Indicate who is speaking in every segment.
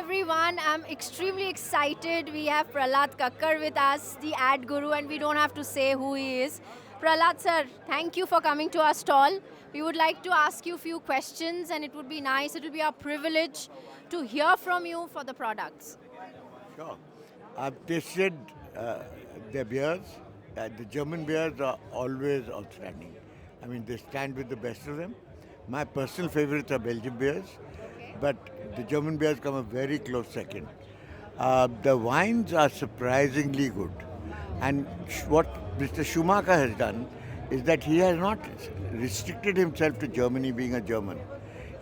Speaker 1: everyone. I'm extremely excited. We have Prahlad Kakkar with us, the ad guru, and we don't have to say who he is. Prahlad sir, thank you for coming to our stall. We would like to ask you a few questions, and it would be nice, it would be our privilege to hear from you for the products.
Speaker 2: Sure. I've tasted their beers. The German beers are always outstanding. I mean, they stand with the best of them. My personal favorites are Belgian beers, but the German beers come a very close second. The wines are surprisingly good. And what Mr. Schumacher has done is that he has not restricted himself to Germany being a German.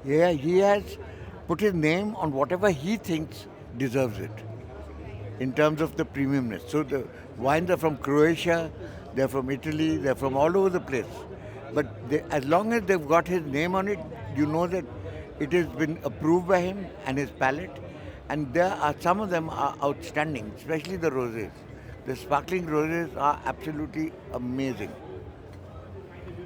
Speaker 2: He has put his name on whatever he thinks deserves it in terms of the premiumness. So the wines are from Croatia, they're from Italy, they're from all over the place. But as long as they've got his name on it, you know that it has been approved by him and his palate. And there are some of them are outstanding, especially the rosés. The sparkling rosés are absolutely amazing.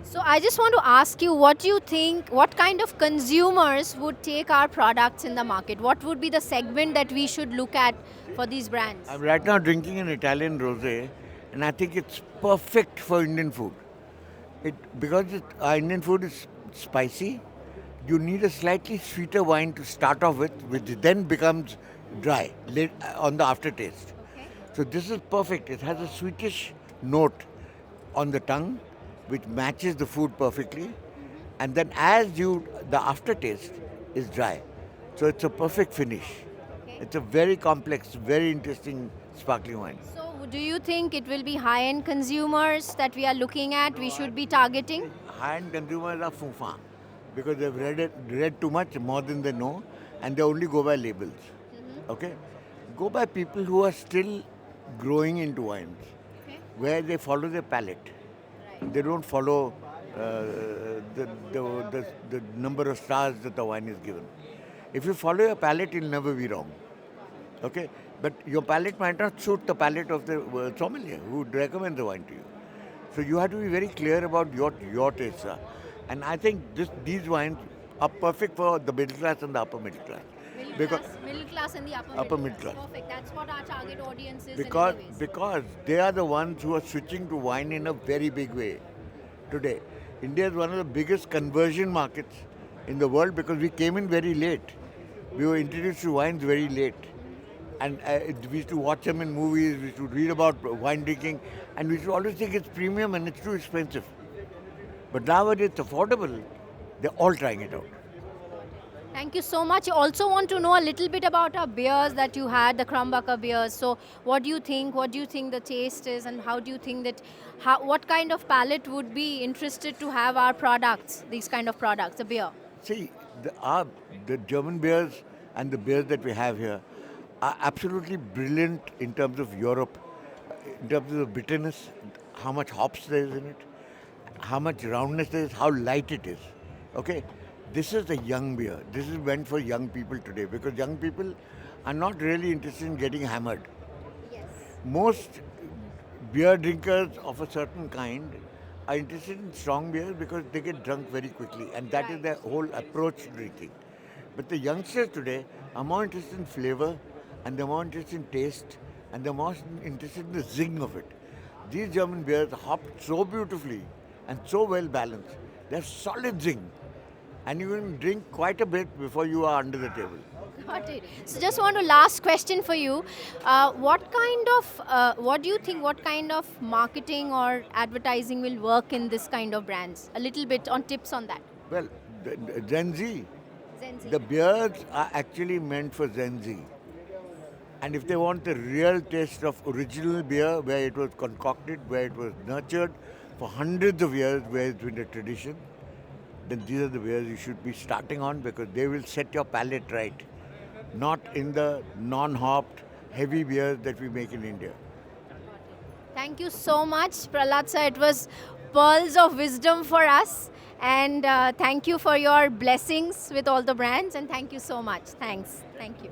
Speaker 1: So I just want to ask you, what do you think, what kind of consumers would take our products in the market? What would be the segment that we should look at for these brands?
Speaker 2: I'm right now drinking an Italian rosé, and I think it's perfect for Indian food. Because our Indian food is spicy, you need a slightly sweeter wine to start off with, which then becomes dry on the aftertaste.
Speaker 1: Okay.
Speaker 2: So this is perfect. It has a sweetish note on the tongue, which matches the food perfectly. And then the aftertaste is dry. So it's a perfect finish.
Speaker 1: Okay.
Speaker 2: It's a very complex, very interesting sparkling wine.
Speaker 1: So do you think it will be high-end consumers that we are looking at, we should be targeting?
Speaker 2: High-end consumers are fufan because they've read too much, more than they know, and they only go by labels. Okay? Go by people who are still growing into wines, where they follow their palate. They don't follow the number of stars that the wine is given. If you follow your palate, you'll never be wrong. Okay? But your palate might not suit the palate of the sommelier who would recommend the wine to you. So you have to be very clear about your tastes are. And I think these wines are perfect for the middle class and the upper middle class.
Speaker 1: Middle class and the
Speaker 2: Upper middle class.
Speaker 1: Perfect. That's what our target audience is.
Speaker 2: Because they are the ones who are switching to wine in a very big way today. India is one of the biggest conversion markets in the world because we came in very late. We were introduced to wines very late. And we used to watch them in movies, we used to read about wine drinking, and we used to always think it's premium and it's too expensive. But nowadays it's affordable. They're all trying it out.
Speaker 1: Thank you so much. I also want to know a little bit about our beers that you had, the Krombacher beers. So what do you think? What do you think the taste is, and how do you think that, what kind of palate would be interested to have our products, these kind of products, the beer?
Speaker 2: See, the German beers and the beers that we have here are absolutely brilliant in terms of Europe, in terms of the bitterness, how much hops there is in it, how much roundness there is, how light it is. Okay? This is a young beer. This is meant for young people today because young people are not really interested in getting hammered.
Speaker 1: Yes.
Speaker 2: Most beer drinkers of a certain kind are interested in strong beers because they get drunk very quickly, and that is their whole approach to drinking. But the youngsters today are more interested in flavor, and they're more interested in taste, and they're more interested in the zing of it. These German beers are hopped so beautifully and so well balanced. They have solid zing. And you can drink quite a bit before you are under the table.
Speaker 1: Got it. So just want to last question for you. What do you think, what kind of marketing or advertising will work in this kind of brands? A little bit on tips on that.
Speaker 2: Well, Gen Z.
Speaker 1: Gen Z.
Speaker 2: The beers are actually meant for Gen Z. And if they want the real taste of original beer, where it was concocted, where it was nurtured for hundreds of years, where it's been a tradition, then these are the beers you should be starting on because they will set your palate right. Not in the non-hopped, heavy beers that we make in India.
Speaker 1: Thank you so much, Prahlad sir. It was pearls of wisdom for us. And thank you for your blessings with all the brands. And thank you so much. Thanks. Thank you.